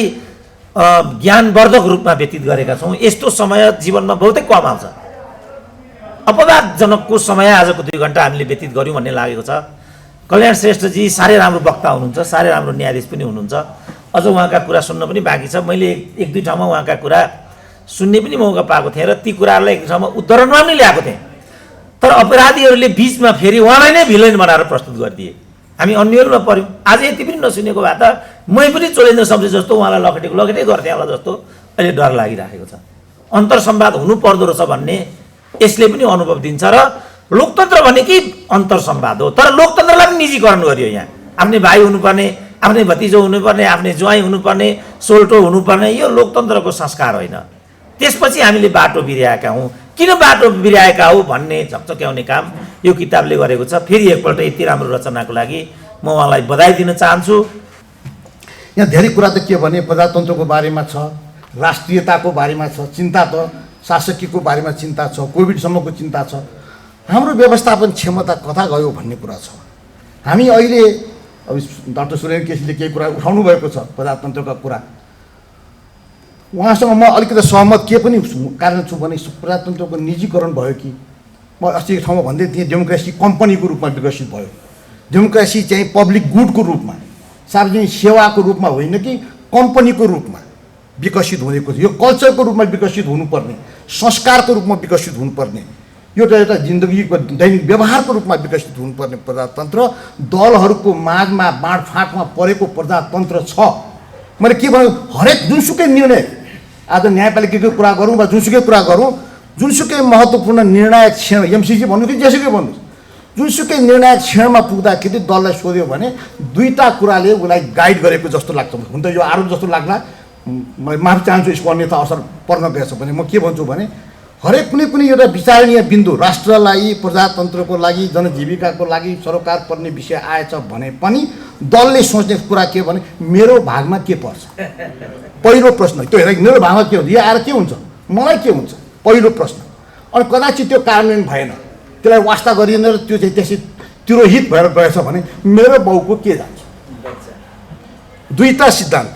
ज्ञानवर्धक रूपमा व्यतीत गरेका छौँ। यस्तो समय जीवनमा बहुतै कम आउँछ। अपवादजनकको समय आजको 2 घन्टा हामीले व्यतीत गऱ्यौँ भन्ने लागेको छ। कल्याण श्रेष्ठजी साह्रै राम्रो वक्ता हुनुहुन्छ, साह्रै राम्रो न्यायाधीश पनि हुनुहुन्छ। अझ उहाँका कुरा सुन्न पनि बाँकी छ। मैले 1-2 ठाउँमा उहाँका कुरा सुन्ने पनि मौका पाएको थिएँ र ती कुराहरूलाई एक ठाउँमा उद्धरणमा पनि ल्याएको थिएँ। तर अपराधीहरूले बिचमा फेरि उहाँलाई नै भिलेन बनाएर प्रस्तुत गरिदिए। हामी अन्यलमा पऱ्यौँ। आज यति पनि नसुनेको भए त मै पनि चोलेन्द्र शमशेर जस्तो उहाँलाई लखेटै गर्थेँ होला जस्तो अहिले डर लागिराखेको छ। अन्तर्संवाद हुनु पर्दो रहेछ भन्ने यसले पनि अनुभव दिन्छ। र लोकतन्त्र भनेकै अन्तर्संवाद हो। तर लोकतन्त्रलाई पनि निजीकरण गरियो। यहाँ आफ्नै भाइ हुनुपर्ने, आफ्नै भतिजो हुनुपर्ने, आफ्नै ज्वाइँ हुनुपर्ने, सोल्टो हुनुपर्ने, यो लोकतन्त्रको संस्कार होइन। त्यसपछि हामीले बाटो बिर्याएका हौँ। किन बाटो बिर्याएका हौ भन्ने झकझक्याउने काम यो किताबले गरेको छ। फेरि एकपल्ट यति राम्रो रचनाको लागि म उहाँलाई बधाई दिन चाहन्छु। यहाँ धेरै कुरा त के भने प्रजातन्त्रको बारेमा छ, राष्ट्रियताको बारेमा छ चिन्ता, त शासकीयको बारेमा चिन्ता छ, कोभिडसम्मको चिन्ता छ, हाम्रो व्यवस्थापन क्षमता कता गयो भन्ने कुरा छ। हामी अहिले अब डाक्टर सुरेन्द्र केसीले केही कुरा उठाउनु भएको छ प्रजातन्त्रका कुरा, उहाँसँग म अलिकति सहमत के पनि कारण छु भने प्रजातन्त्रको निजीकरण भयो कि म अस्ति एक ठाउँमा भन्दै थिएँ, डेमोक्रेसी कम्पनीको रूपमा विकसित भयो। डेमोक्रेसी चाहिँ पब्लिक गुडको रूपमा, सार्वजनिक सेवाको रूपमा होइन कि कम्पनीको रूपमा विकसित हुनेको थियो। यो कल्चरको रूपमा विकसित हुनुपर्ने, संस्कारको रूपमा विकसित हुनुपर्ने, एउटा जिन्दगीको दैनिक व्यवहारको रूपमा विकसित हुनुपर्ने प्रजातन्त्र दलहरूको माझमा बाँडफाँटमा परेको प्रजातन्त्र छ। मैले के भन्नु, हरेक जुनसुकै निर्णय, आज न्यायपालिकाको कुरा गरौँ वा जुनसुकै कुरा गरौँ, जुनसुकै महत्त्वपूर्ण निर्णायक क्षण, एमसिसी भन्नु कि जेसुकै भन्नुहोस्, जुनसुकै निर्णायक क्षणमा पुग्दाखेरि दललाई सोध्यो भने 2टा कुराले उसलाई गाइड गरेको जस्तो लाग्छ। हुन त यो आरोप जस्तो लाग्ला, म माफी चाहन्छु, यसको अन्यथा असर पर्न गएछ भने म के भन्छु भने हरेक कुनै पनि एउटा विचारणीय बिन्दु राष्ट्रलाई, प्रजातन्त्रको लागि, जनजीविकाको लागि सरोकार पर्ने विषय आएछ भने पनि दलले सोच्ने कुरा के भने मेरो भागमा के पर्छ। पहिलो प्रश्न त्यो हेर, मेरो भागमा के हुन्छ, यो आएर के हुन्छ, मलाई के हुन्छ, पहिलो प्रश्न। अनि कदाचित त्यो कार्यान्वयन भएन, त्यसलाई वास्ता गरिएन र त्यो चाहिँ त्यसै तिरोहित भएर गएछ भने मेरो बाउको के जान्छ। 2टा सिद्धान्त,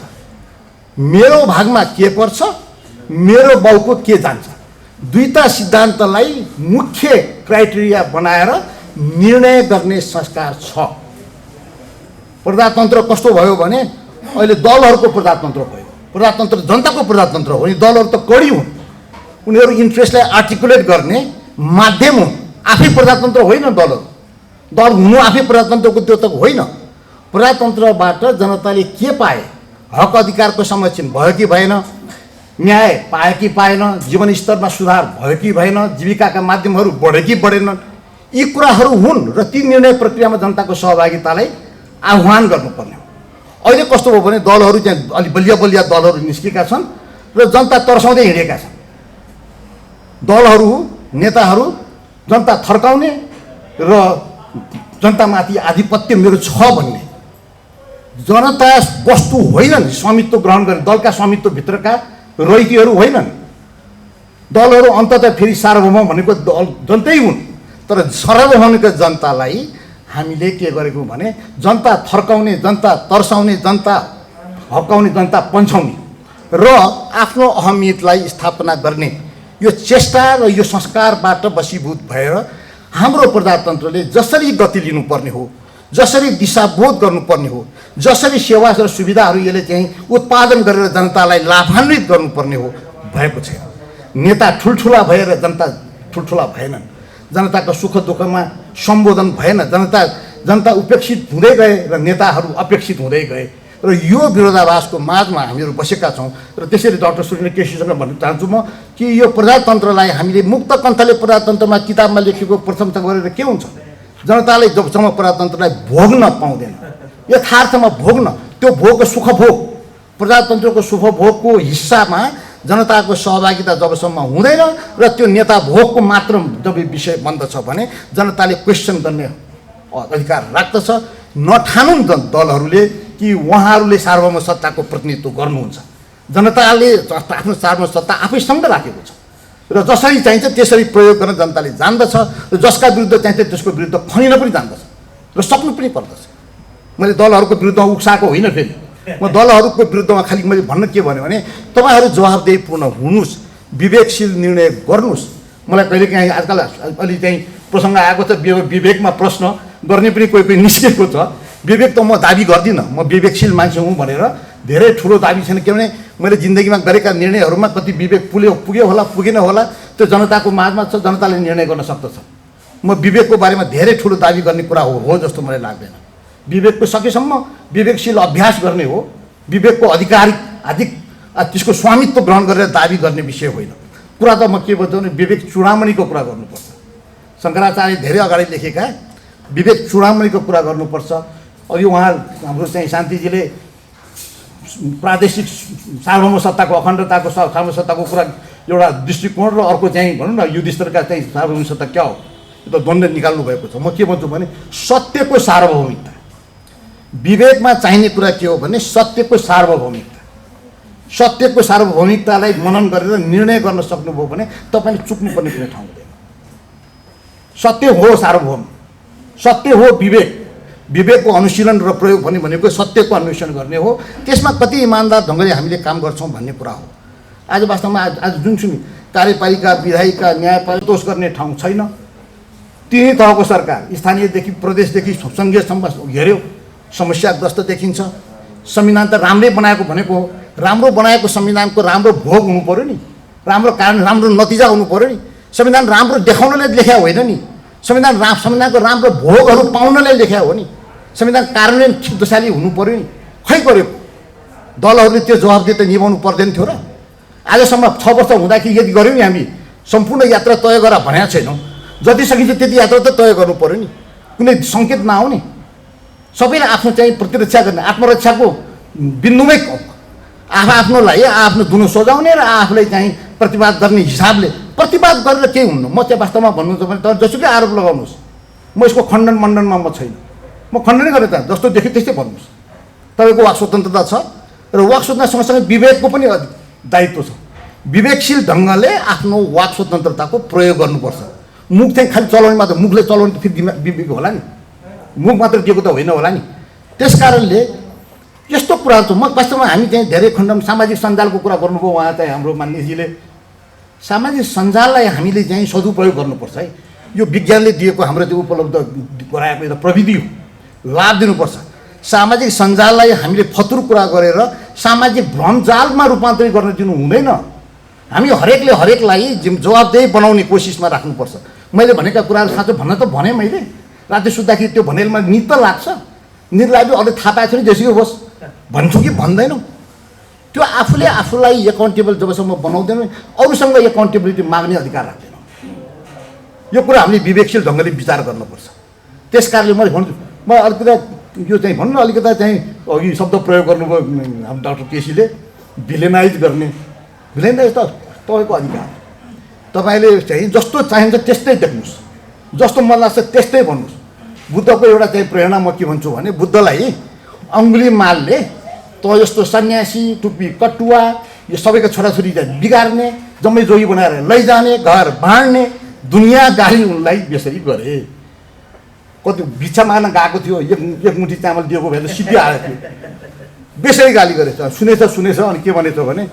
मेरो भागमा के पर्छ, मेरो बाउको के जान्छ, 2टा सिद्धान्तलाई मुख्य क्राइटेरिया बनाएर निर्णय गर्ने संस्कार छ। प्रजातन्त्र कस्तो भयो भने अहिले दलहरूको प्रजातन्त्र भयो। प्रजातन्त्र जनताको प्रजातन्त्र हो। दलहरू त कडी हुन्, उनीहरू इन्ट्रेस्टलाई आर्टिकुलेट गर्ने माध्यम हुन्। आफै प्रजातन्त्र होइन दलहरू, दल हुनु आफै प्रजातन्त्रको त्यो त होइन। प्रजातन्त्रबाट जनताले के पाए, हक अधिकारको संरक्षण भयो कि भएन, न्याय पाए कि पाएन, जीवनस्तरमा सुधार भयो कि भएन, जीविकाका माध्यमहरू बढे कि बढेनन्, यी कुराहरू हुन् र ती निर्णय प्रक्रियामा जनताको सहभागितालाई आह्वान गर्नुपर्ने हो। अहिले कस्तो भयो भने दलहरू चाहिँ अलिक बलिया बलिया दलहरू निस्केका छन् र जनता तर्साउँदै हिँडेका छन्। दलहरू, नेताहरू जनता थर्काउने र जनतामाथि आधिपत्य मेरो छ भन्ने, जनता वस्तु होइनन् स्वामित्व ग्रहण गर्ने, दलका स्वामित्वभित्रका रैतीहरू होइनन्। दलहरू अन्ततः फेरि सार्वभौम भनेको दल जनतै हुन्। तर सार्वभौमिक जनतालाई हामीले के गरेको भने जनता थर्काउने, जनता तर्साउने, जनता हप्काउने, जनता पन्छाउने र आफ्नो अहमियतलाई स्थापना गर्ने यो चेष्टा र यो संस्कारबाट वशीभूत भएर हाम्रो प्रजातन्त्रले जसरी गति लिनुपर्ने हो, जसरी दिशाबोध गर्नुपर्ने हो, जसरी सेवा र सुविधाहरू यसले चाहिँ उत्पादन गरेर जनतालाई लाभान्वित गर्नुपर्ने हो, भएको छैन। नेता ठुल्ठुला भएर जनता ठुल्ठुला भएनन्, जनताको सुख दुःखमा सम्बोधन भएन, जनता उपेक्षित हुँदै गए र नेताहरू अपेक्षित हुँदै गए र यो विरोधाभासको माझमा हामीहरू बसेका छौँ। र त्यसरी डाक्टर सुरेन्द्र केसीसँग भन्न चाहन्छु म कि यो प्रजातन्त्रलाई हामीले मुक्त कण्ठले प्रजातन्त्रमा किताबमा लेखेको प्रशंसा गरेर के हुन्छ? जनताले जबसम्म प्रजातन्त्रलाई भोग्न पाउँदैन, यथार्थमा भोग्न, त्यो भोगको सुख भोग, प्रजातन्त्रको सुख भोगको हिस्सामा जनताको सहभागिता जबसम्म हुँदैन र त्यो नेता भोगको मात्र जब विषय बन्दछ भने जनताले क्वेसन गर्ने अधिकार राख्दछ। नठानुन् दलहरूले कि उहाँहरूले सार्वभौम सत्ताको प्रतिनिधित्व गर्नुहुन्छ। जनताले आफ्नो सार्वभौम सत्ता आफैसँग राखेको छ र जसरी चाहिन्छ त्यसरी प्रयोग गर्न जनताले जान्दछ र जसका विरुद्ध चाहिन्छ त्यसको विरुद्ध खनिन पनि जान्दछ र सक्नु पनि पर्दछ। मैले दलहरूको विरुद्धमा उक्साएको होइन, फेरि म दलहरूको विरुद्धमा खालि मैले भन्न के भन्यो भने तपाईँहरू जवाफदेहीपूर्ण हुनुहोस्, विवेकशील निर्णय गर्नुहोस्। मलाई कहिलेकाहीँ आजकल अलि चाहिँ प्रसङ्ग आएको छ, विवेकमा प्रश्न गर्ने पनि कोही कोही निस्केको छ। विवेक त म दाबी गर्दिनँ, म विवेकशील मान्छे हुँ भनेर धेरै ठुलो दाबी छैन, किनभने मैले जिन्दगीमा गरेका निर्णयहरूमा कति विवेक पुग्यो होला पुगेन होला त्यो जनताको माझमा छ, जनताले निर्णय गर्न सक्दछ। म विवेकको बारेमा धेरै ठुलो दाबी गर्ने कुरा हो जस्तो मलाई लाग्दैन। विवेकको सकेसम्म विवेकशील अभ्यास गर्ने हो, विवेकको अधिक त्यसको स्वामित्व ग्रहण गरेर दाबी गर्ने विषय होइन। कुरा त म के भन्छु भने विवेक चुडामणिको कुरा गर्नुपर्छ। शङ्कराचार्य धेरै अगाडि लेखेका विवेक चुडामणिको कुरा गर्नुपर्छ। अघि उहाँ हाम्रो चाहिँ शान्तिजीले प्रादेशिक सार्वभौम सत्ताको अखण्डताको सार्वभौम सत्ताको कुरा एउटा दृष्टिकोण र अर्को चाहिँ भनौँ न युद्ध स्तरका चाहिँ सार्वभौम सत्ता क्या हो यो त द्वन्द्व निकाल्नु भएको छ। म के भन्छु भने सत्यको सार्वभौमिकता, विवेकमा चाहिने कुरा के हो भने सत्यको सार्वभौमिकता। सत्यको सार्वभौमिकतालाई मनन गरेर निर्णय गर्न सक्नुभयो भने तपाईँले चुक्नुपर्ने कुनै ठाउँ हुँदैन। सत्य हो सार्वभौम, सत्य हो विवेक, विवेकको अनुशीलन र प्रयोग भनेको सत्यको अन्वेषण गर्ने हो। त्यसमा कति इमान्दार ढङ्गले हामीले काम गर्छौँ भन्ने कुरा हो। आज वास्तवमा आज जुनसुनी कार्यपालिका, विधायिका, न्यायपालिका दोष गर्ने ठाउँ छैन। तिनै तहको सरकार स्थानीयदेखि प्रदेशदेखि सङ्घीय हेऱ्यो समस्याग्रस्त देखिन्छ। संविधान त राम्रै बनाएको भनेको हो, राम्रो बनाएको संविधानको राम्रो भोग हुनु पऱ्यो नि, राम्रो कारण राम्रो नतिजा हुनु पऱ्यो नि। संविधान राम्रो देखाउनले लेख्या होइन नि, संविधानको राम्रो भोगहरू पाउनले लेख्या हो नि। संविधान कार्यान्वयन क्षिप्तशाली हुनु पऱ्यो नि। खै गऱ्यो दलहरूले त्यो जवाफदेही निभाउनु पर्दैन थियो र? आजसम्म 6 वर्ष हुँदाखेरि यदि गऱ्यौँ नि हामी सम्पूर्ण यात्रा तय गरेर भनेको छैनौँ, जति सकिन्छ त्यति यात्रा त तय गर्नु पऱ्यो नि, कुनै सङ्केत नआउने। सबैले आफ्नो चाहिँ प्रतिरक्षा गर्ने आत्मरक्षाको बिन्दुमै आफ्नोलाई आफ्नो दुनो सजाउने र आफूलाई चाहिँ प्रतिवाद गर्ने हिसाबले प्रतिवाद गरेर केही हुन्न। म चाहिँ वास्तवमा भन्नुहुन्छ भने तपाईँ जसुकै आरोप लगाउनुहोस्, म यसको खण्डन मण्डनमा म छैन, म खण्डनै गरेँ त, जस्तो देखेँ त्यस्तै भन्नुहोस्। तपाईँको वाक स्वतन्त्रता छ र वाक स्वतन्त्रता सँगसँगै विवेकको पनि दायित्व छ। विवेकशील ढङ्गले आफ्नो वाक स्वतन्त्रताको प्रयोग गर्नुपर्छ। मुख चाहिँ खालि चलाउने मात्र, मुखले चलाउने त फेरि विवेक होला नि, मुख मात्र दिएको त होइन होला नि। त्यस कारणले यस्तो कुराहरू छ। म वास्तवमा हामी चाहिँ धेरै खण्डमा सामाजिक सञ्जालको कुरा गर्नुभयो उहाँ चाहिँ हाम्रो मान्यजीले। सामाजिक सञ्जाललाई हामीले चाहिँ सदुपयोग गर्नुपर्छ है। यो विज्ञानले दिएको हाम्रो त्यो उपलब्ध गराएको एउटा प्रविधि हो, लाभ दिनुपर्छ। सामाजिक सञ्जाललाई हामीले फतुर कुरा गरेर सामाजिक भ्रमजालमा रूपान्तरित गर्न दिनु हुँदैन। हामी हरेकले हरेकलाई जवाबदेही बनाउने कोसिसमा राख्नुपर्छ। मैले भनेका कुराहरू साँचो भन्न त भने मैले राति सुत्दाखेरि त्यो भनेरमा निद त लाग्छ, निद लाग्यो अरूले थाहा पाएको छैन जेसुकै होस् भन्छु कि भन्दैनौँ। त्यो आफूले आफूलाई एकाउन्टेबल जबसम्म बनाउँदैनौँ अरूसँग एकाउन्टेबिलिटी माग्ने अधिकार राख्दैनौँ। यो कुरा हामीले विवेकशील ढङ्गले विचार गर्नुपर्छ। त्यस कारणले मैले भन्छु, म अलिकता यो चाहिँ भन्नु अलिकता चाहिँ अघि शब्द प्रयोग गर्नुभयो हाम्रो डाक्टर केसीले, भिलेनाइज गर्ने। भिलेनाइज त तपाईँको अधिकार, तपाईँले चाहिँ जस्तो चाहिन्छ त्यस्तै देख्नुहोस्, जस्तो मन लाग्छ त्यस्तै भन्नुहोस्। बुद्धको एउटा चाहिँ प्रेरणा म के भन्छु भने बुद्धलाई अङ्गुलीमालले त यस्तो सन्यासी टुप्पी कटुवा यो सबैको छोराछोरी बिगार्ने जम्मै जोगी बनाएर लैजाने, घर बाँड्ने, दुनियाँ गाली उनलाई यसरी गरे। कति भिक्षा माग्न गएको थियो, एक मुठी चामल दिएको भए त सिद्धि आएको थियो, बेसरी गाली गरेछ। सुनेछ अनि के भनेछ भने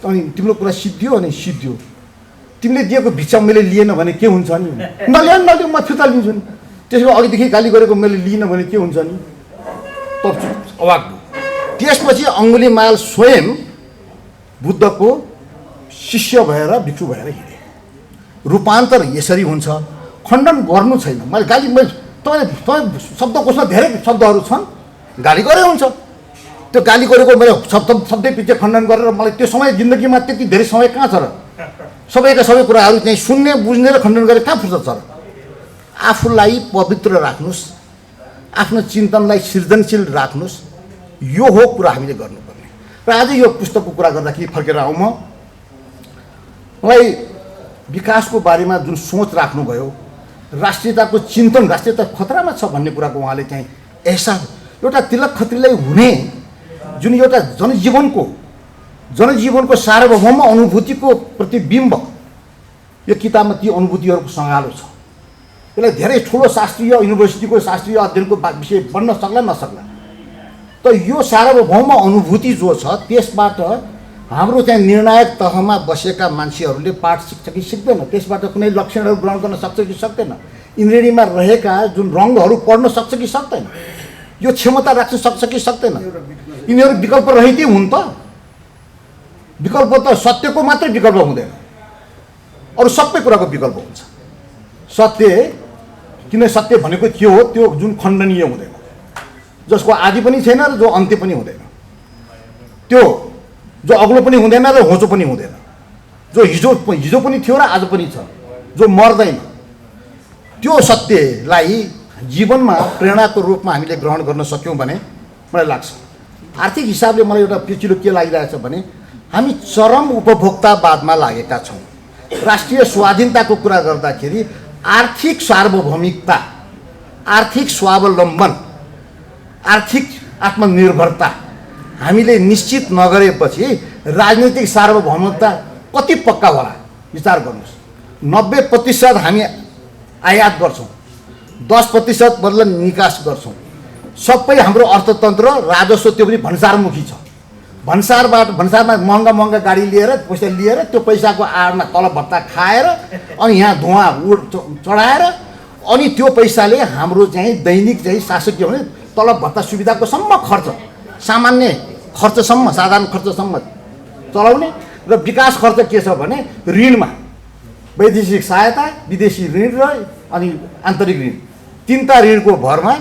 अनि तिम्रो कुरा सिद्धियो अनि सिद्धियो, तिमीले दिएको भिक्षा मैले लिएन भने के हुन्छ नि, नलियो म फिर्ता लिन्छु नि, त्यसको अघिदेखि गाली गरेको मैले लिइनँ भने के हुन्छ नि। अवाक भयो। त्यसपछि अङ्गुलीमाल स्वयं बुद्धको शिष्य भएर भिक्षु भएर हिँडे। रूपान्तर यसरी हुन्छ, खण्डन गर्नु छैन। मैले गाली तपाईँ शब्दकोशमा धेरै शब्दहरू छन्, गाली गरे हुन्छ। त्यो गाली गरेको मैले शब्दै पछि खण्डन गरेर मलाई त्यो समय जिन्दगीमा त्यति धेरै समय कहाँ छ र? सबैका सबै कुराहरू चाहिँ सुन्ने बुझ्ने र खण्डन गरेर कहाँ फुर्सद छ र? आफूलाई पवित्र राख्नुहोस्, आफ्नो चिन्तनलाई सृजनशील राख्नुहोस्, यो हो कुरा हामीले गर्नुपर्ने। र आज यो पुस्तकको कुरा गर्दाखेरि फर्केर आउँ, मलाई विकासको बारेमा जुन सोच राख्नुभयो, राष्ट्रियताको चिन्तन, राष्ट्रियता खतरामा छ भन्ने कुराको उहाँले चाहिँ एहसास, एउटा तिलक खत्रीलाई हुने जुन एउटा जनजीवनको सार्वभौम अनुभूतिको प्रतिबिम्ब, यो किताबमा ती अनुभूतिहरूको सँगालो छ। यसलाई धेरै ठुलो शास्त्रीय युनिभर्सिटीको शास्त्रीय अध्ययनको विषय बन्न सक्ला नसक्ला, त यो सार्वभौम अनुभूति जो छ त्यसबाट हाम्रो चाहिँ निर्णायक तहमा बसेका मान्छेहरूले पाठ सिक्छ कि सिक्दैन, त्यसबाट कुनै लक्षणहरू ग्रहण गर्न सक्छ कि सक्दैन, इन्द्रियमा रहेका जुन रङ्गहरू पढ्न सक्छ कि सक्दैन, यो क्षमता राख्न सक्छ कि सक्दैन। यिनीहरू विकल्प रहितै हुन् त? विकल्प त सत्यको मात्रै विकल्प हुँदैन, अरू सबै कुराको विकल्प हुन्छ। सत्य किन सत्य भनेको के हो? त्यो जुन खण्डनीय हुँदैन, जसको आदि पनि छैन र जो अन्त्य पनि हुँदैन, त्यो जो अग्लो पनि हुँदैन र होचो पनि हुँदैन, जो हिजो पनि थियो र आज पनि छ, जो मर्दैन, त्यो सत्यलाई जीवनमा प्रेरणाको रूपमा हामीले ग्रहण गर्न सक्यौँ भने मलाई लाग्छ। आर्थिक हिसाबले मलाई एउटा पेचिलो के लागिरहेछ भने हामी चरम उपभोक्तावादमा लागेका छौँ। राष्ट्रिय स्वाधीनताको कुरा गर्दाखेरि आर्थिक सार्वभौमिकता, आर्थिक स्वावलम्बन, आर्थिक आत्मनिर्भरता हामीले निश्चित नगरेपछि राजनीतिक सार्वभौमिकता कति पक्का होला विचार गर्नुहोस्। 90% हामी आयात गर्छौँ, 10% बदला निकास गर्छौँ। सबै हाम्रो अर्थतन्त्र राजस्व त्यो पनि भन्सारमुखी छ। भन्सारमा महँगा गाडी लिएर पैसा लिएर त्यो पैसाको आडमा तलब भत्ता खाएर अनि यहाँ धुवाँ चढाएर अनि त्यो पैसाले हाम्रो चाहिँ दैनिक चाहिँ शासकीय भने तलब भत्ता सुविधाको सम्म खर्च, सामान्य खर्चसम्म, साधारण खर्चसम्म चलाउने। र विकास खर्च के छ भने ऋणमा, वैदेशिक सहायता, विदेशी ऋण र अनि आन्तरिक ऋण, तीनटा ऋणको भरमा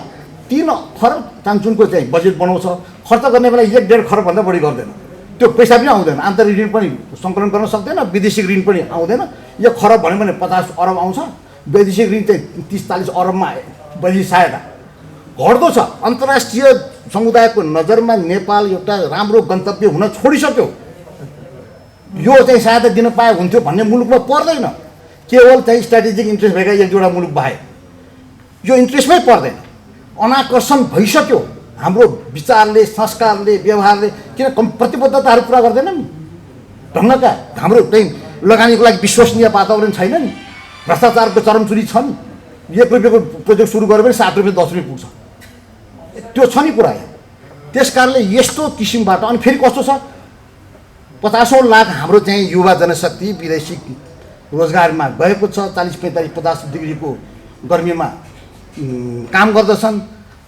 3 खरब चान्चुनको चाहिँ बजेट बनाउँछ। खर्च गर्ने बेला 1.5 खरबभन्दा बढी गर्दैन, त्यो पैसा पनि आउँदैन, आन्तरिक ऋण पनि सङ्कलन गर्न सक्दैन, विदेशी ऋण पनि आउँदैन। 1 खरब भन्यो भने 50 अरब आउँछ, वैदेशिक ऋण चाहिँ 30-40 अरबमा वैदेशिक सहायता घट्दो छ। अन्तर्राष्ट्रिय समुदायको नजरमा नेपाल एउटा राम्रो गन्तव्य हुन छोडिसक्यो। यो चाहिँ सहायता दिन पाए हुन्थ्यो भन्ने मुलुकमा पर्दैन, केवल चाहिँ स्ट्राटेजिक इन्ट्रेस्ट भएका 1-2 मुलुक बाहेक यो इन्ट्रेस्टमै पर्दैन। अनाकर्षण भइसक्यो हाम्रो विचारले, संस्कारले, व्यवहारले। किन प्रतिबद्धताहरू पुरा गर्दैन नि ढङ्गका? हाम्रो चाहिँ लगानीको लागि विश्वसनीय वातावरण छैन नि, भ्रष्टाचारको चरमचुरी छ नि। 1 रुपियाँको प्रोजेक्ट सुरु गऱ्यो भने 7 रुपियाँ 10 रुपियाँ पुग्छ, त्यो छ नि कुरा। त्यस कारणले यस्तो किसिमबाट अनि फेरि कस्तो छ, 50औं लाख हाम्रो चाहिँ युवा जनशक्ति विदेशी रोजगारमा गएको छ। 40, 45, 50 डिग्रीको गर्मीमा काम गर्दछन्,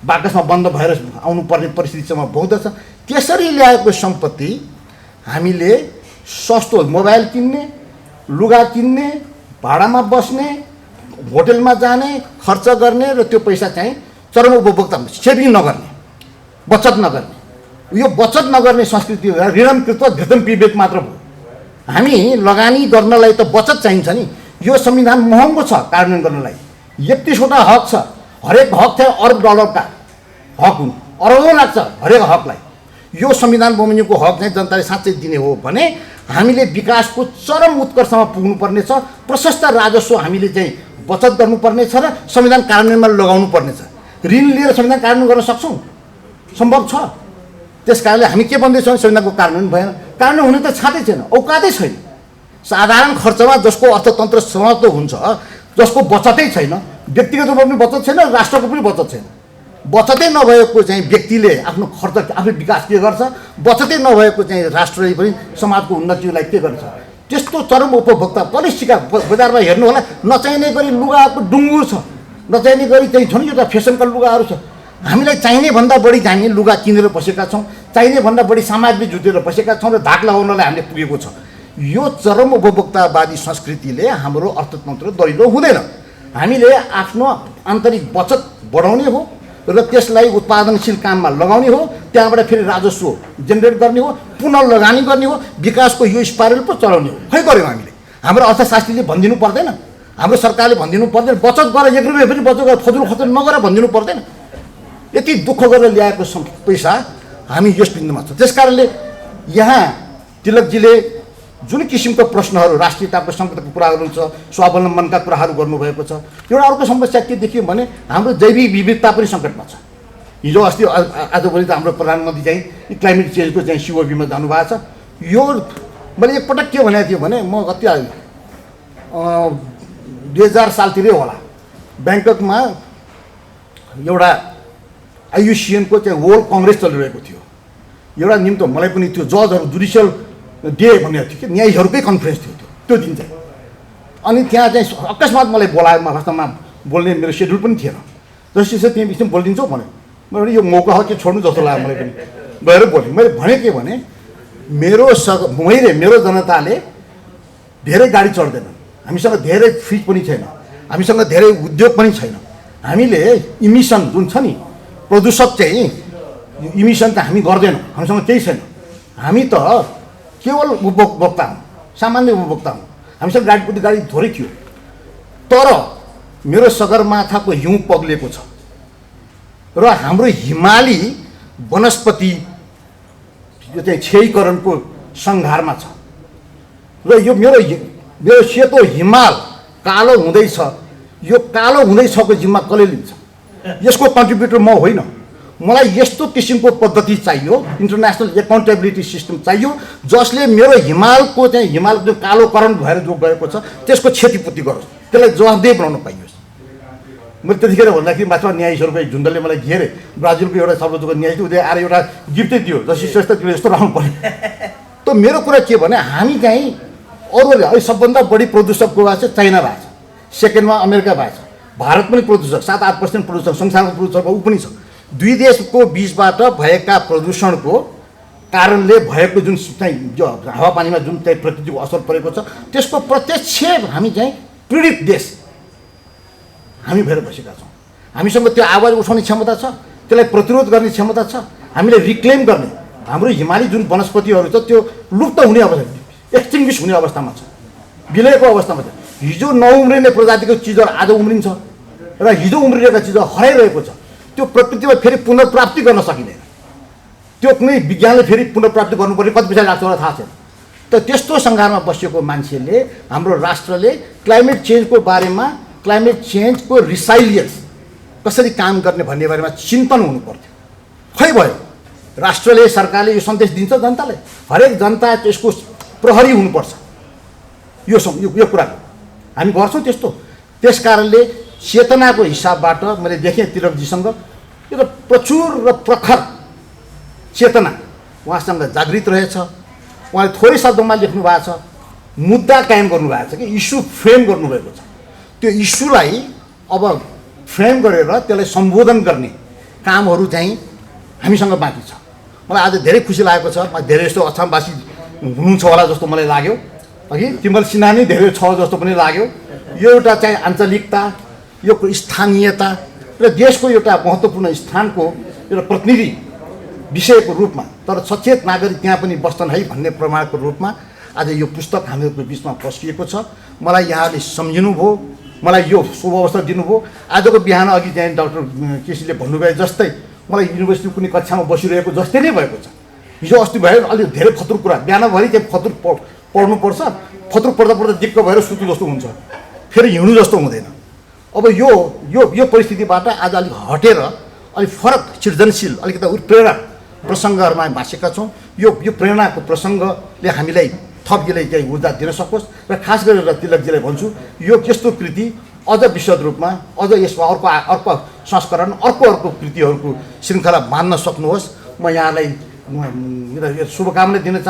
बाकसमा बन्द भएर आउनुपर्ने परिस्थितिसम्म पुग्दछ। त्यसरी ल्याएको सम्पत्ति हामीले सस्तो मोबाइल किन्ने, लुगा किन्ने, भाडामा बस्ने, होटेलमा जाने, खर्च गर्ने र त्यो पैसा चाहिँ चरम उपभोक्ता, सेभिङ नगर्ने, बचत नगर्ने, यो बचत नगर्ने संस्कृति ऋणम कृत्वा धृतम पिबेत मात्र भयो। हामी लगानी गर्नलाई त बचत चाहिन्छ नि। यो संविधान महँगो छ कार्यान्वयन गर्नलाई, 31वटा हक छ, हरेक हक चाहिँ $अरब का हक हुन्, अरबौँ लाग्छ हरेक हकलाई। यो संविधान बमोजिमको हक चाहिँ जनताले साँच्चै दिने हो भने हामीले विकासको चरम उत्कर्षमा पुग्नुपर्ने छ। प्रशस्त राजस्व हामीले चाहिँ बचत गर्नुपर्ने छ र संविधान कार्यान्वयनमा लगाउनु पर्ने छ। ऋण लिएर संविधान कार्यान्वयन गर्न सक्छौँ, सम्भव छ। त्यस कारणले हामी के भन्दैछौँ, संविधानको कार्यान्वयन भएन, कार्यान्वयन हुने त छाँदै छैन, औकातै छैन। साधारण खर्चमा जसको अर्थतन्त्र समाप्त हुन्छ, जसको बचतै छैन, व्यक्तिगत रूपमा पनि बचत छैन, राष्ट्रको पनि बचत छैन। बचतै नभएको चाहिँ व्यक्तिले आफ्नो खर्च, आफ्नो विकास के गर्छ? बचतै नभएको चाहिँ राष्ट्रले पनि समाजको उन्नतिलाई के गर्छ? त्यस्तो चरम उपभोक्ता पोलिसीका बजारमा हेर्नु होला, नचाहिने गरी लुगाको डुङ्गुर छ, नचाहिने गरी चाहिँ झन् एउटा फेसनका लुगाहरू छ। हामीलाई चाहिने भन्दा बढी हामी लुगा किनेर बसेका छौँ, चाहिने भन्दा बढी सामग्री जुटेर बसेका छौँ र धाक लगाउनलाई हामीले पुगेको छ। यो चरम उपभोक्तावादी संस्कृतिले हाम्रो अर्थतन्त्र दरिलो हुँदैन। हामीले आफ्नो आन्तरिक बचत बढाउने हो र त्यसलाई उत्पादनशील काममा लगाउने हो, त्यहाँबाट फेरि राजस्व जेनेरेट गर्ने हो, पुनः लगानी गर्ने हो, विकासको यो स्पाइरल पो चलाउने हो। खै गऱ्यौँ हामीले? हाम्रो अर्थशास्त्रीले भनिदिनु पर्दैन, हाम्रो सरकारले भनिदिनु पर्दैन, बचत गरेर 1 रुपियाँ पनि बचत गरेर फजुल खर्च नगरेर भनिदिनु पर्दैन? यति दुःख गरेर ल्याएको पैसा हामी यस बिन्दुमा छ। त्यस कारणले यहाँ तिलकजीले जुन किसिमको प्रश्नहरू राष्ट्रियताको सङ्कटको कुरा गर्नुहुन्छ, स्वावलम्बनका कुराहरू गर्नुभएको छ, एउटा अर्को समस्या के देखियो भने हाम्रो जैविक विविधता पनि सङ्कटमा छ। हिजो अस्ति आजभोलि त हाम्रो प्रधानमन्त्री चाहिँ क्लाइमेट चेन्जको चाहिँ सिओबीमा जानुभएको छ। यो मैले एकपटक के भनेको थियो भने, म कति 2000 सालतिरै होला, ब्याङ्ककमा एउटा आइयुसिएनको चाहिँ वर्ल्ड कङ्ग्रेस चलिरहेको थियो। एउटा निम्तो मलाई पनि त्यो जजहरू जुडिसियल डे भनेको थियो कि न्यायीहरूकै कन्फरेन्स थियो त्यो दिन चाहिँ। अनि त्यहाँ चाहिँ अकस्मात मलाई बोलायो, वास्तवमा बोल्ने मेरो सेड्युल पनि थिएन। जसरी त्यहाँ बिचमा बोलिदिन्छौ भन्यो। मैले यो मौका हो के छोड्नु जस्तो लाग्यो मलाई पनि, गएर बोलेँ। मैले भने के भने मेरो जनताले धेरै गाडी चढ्दैनन्, हामीसँग धेरै फ्रिज पनि छैन, हामीसँग धेरै उद्योग पनि छैन, हामीले इमिसन जुन छ नि प्रदूषक चाहिँ इमिसन त हामी गर्दैनौँ, हामीसँग केही छैन। हामी त केवल उपभोक्ता हौँ, सामान्य उपभोक्ता हौँ, हामीसँग गाडी थोरै थियो। तर मेरो सगरमाथाको हिउँ पग्लेको छ र हाम्रो हिमाली वनस्पति यो चाहिँ क्षयीकरणको सङ्घारमा छ र यो मेरो सेतो हिमाल कालो हुँदैछ। यो कालो हुँदैछको जिम्मा कसले लिन्छ? यसको कन्ट्रिब्युटर म होइन। मलाई यस्तो किसिमको पद्धति चाहियो, इन्टरनेसनल एकाउन्टेबिलिटी सिस्टम चाहियो, जसले मेरो हिमालको कालोकरण भएर जो गएको छ त्यसको क्षतिपूर्ति गरोस्, त्यसलाई जवाफदेही बनाउन पाइयोस्। मैले त्यतिखेर भन्दाखेरि मात्र न्यायाधीशहरूको झुन्डले मलाई घेरे, ब्राजिलको एउटा सर्वोच्चको न्यायाधीश उदय आएर एउटा गिफ्टै दियो, जसरी श्रेष्ठ तिमीले यस्तो रहनु पर्यो। त मेरो कुरा के भने, हामी चाहिँ अरूले अहिले सबभन्दा बढी प्रदूषकको भएको छ चाइना भएको छ, सेकेन्डमा अमेरिका भएको छ, भारत पनि प्रदूषक 7-8% प्रदूषक, संसारको प्रदूषक ऊ पनि छ। दुई देशको बिचबाट भएका प्रदूषणको कारणले भएको जुन चाहिँ हावापानीमा जुन चाहिँ प्रकृतिको असर परेको छ त्यसको प्रत्यक्ष हामी चाहिँ पीडित देश हामी भएर बसेका छौँ। हामीसँग त्यो आवाज उठाउने क्षमता छ, त्यसलाई प्रतिरोध गर्ने क्षमता छ, हामीले रिक्लेम गर्ने हाम्रो हिमाली जुन वनस्पतिहरू छ त्यो लुप्त हुने अवस्था, एक्सटिङ्ग्विस हुने अवस्थामा छ, विलयको अवस्थामा छ। हिजो नउम्रिने प्रजातिको चिजहरू आज उम्रिन्छ र हिजो उम्रिरहेका चिजहरू हराइरहेको छ। त्यो प्रकृतिमा फेरि पुनर्प्राप्ति गर्न सकिँदैन। त्यो कुनै विज्ञानले फेरि पुनर्प्राप्ति गर्नुपर्ने कति पैसा लाग्छ होला थाहा छैन। त त्यस्तो सङ्घारमा बसेको मान्छेले, हाम्रो राष्ट्रले क्लाइमेट चेन्जको बारेमा, क्लाइमेट चेन्जको रिसाइलियन्स कसरी काम गर्ने भन्ने बारेमा चिन्तन हुनु पर्थ्यो। खै भयो? राष्ट्रले, सरकारले यो सन्देश दिन्छ जनतालाई, हरेक जनता त्यसको प्रहरी हुनुपर्छ। यो कुराको हामी गर्छौँ त्यस्तो। त्यस कारणले चेतनाको हिसाबबाट मैले देखेँ तिलकजीसँग यो त प्रचुर र प्रखर चेतना उहाँसँग जागृत रहेछ। उहाँले थोरै शब्दमा लेख्नु भएको छ, मुद्दा कायम गर्नुभएको छ कि इस्यु फ्रेम गर्नुभएको छ। त्यो इस्युलाई अब फ्रेम गरेर त्यसलाई सम्बोधन गर्ने कामहरू चाहिँ हामीसँग बाँकी छ। मलाई आज धेरै खुसी लागेको छ। धेरै जस्तो असमवासी हुनुहुन्छ होला जस्तो मलाई लाग्यो, अघि तिमल सिन्हा नै धेरै छ जस्तो पनि लाग्यो। यो एउटा चाहिँ आञ्चलिकता, यो स्थानीयता र देशको एउटा महत्त्वपूर्ण स्थानको एउटा प्रतिनिधि विषयको रूपमा, तर सचेत नागरिक त्यहाँ पनि बस्छन् है भन्ने प्रमाणको रूपमा आज यो पुस्तक हामीहरूको बिचमा पस्किएको छ। मलाई यहाँले सम्झिनुभयो, मलाई यो शुभ अवसर दिनुभयो। आजको बिहान अघि चाहिँ डाक्टर केसीले भन्नुभयो जस्तै मलाई युनिभर्सिटी कुनै कक्षामा बसिरहेको जस्तै नै भएको छ। हिजो अस्ति भयो अलिक धेरै फतुर कुरा, बिहानभरि चाहिँ फतुर पढ्नुपर्छ, फतुर पढ्दा दिक्क भएर सुतु जस्तो हुन्छ, फेरि हिँड्नु जस्तो हुँदैन। अब यो परिस्थितिबाट आज अलिक हटेर अलिक फरक सृजनशील अलिकति उत्प्रेरक प्रसङ्गहरूमा बाँचेका छौँ। यो प्रेरणाको प्रसङ्गले हामीलाई थप यसले चाहिँ ऊर्जा दिन सकोस् र खास गरेर तिलकजीलाई भन्छु, यो यस्तो कृति अझ विशद रूपमा, अझ यसमा अर्को संस्करण, अर्को कृतिहरूको श्रृङ्खला बाँध्न सक्नुहोस्। म यहाँलाई शुभकामना दिन चाहन्छु।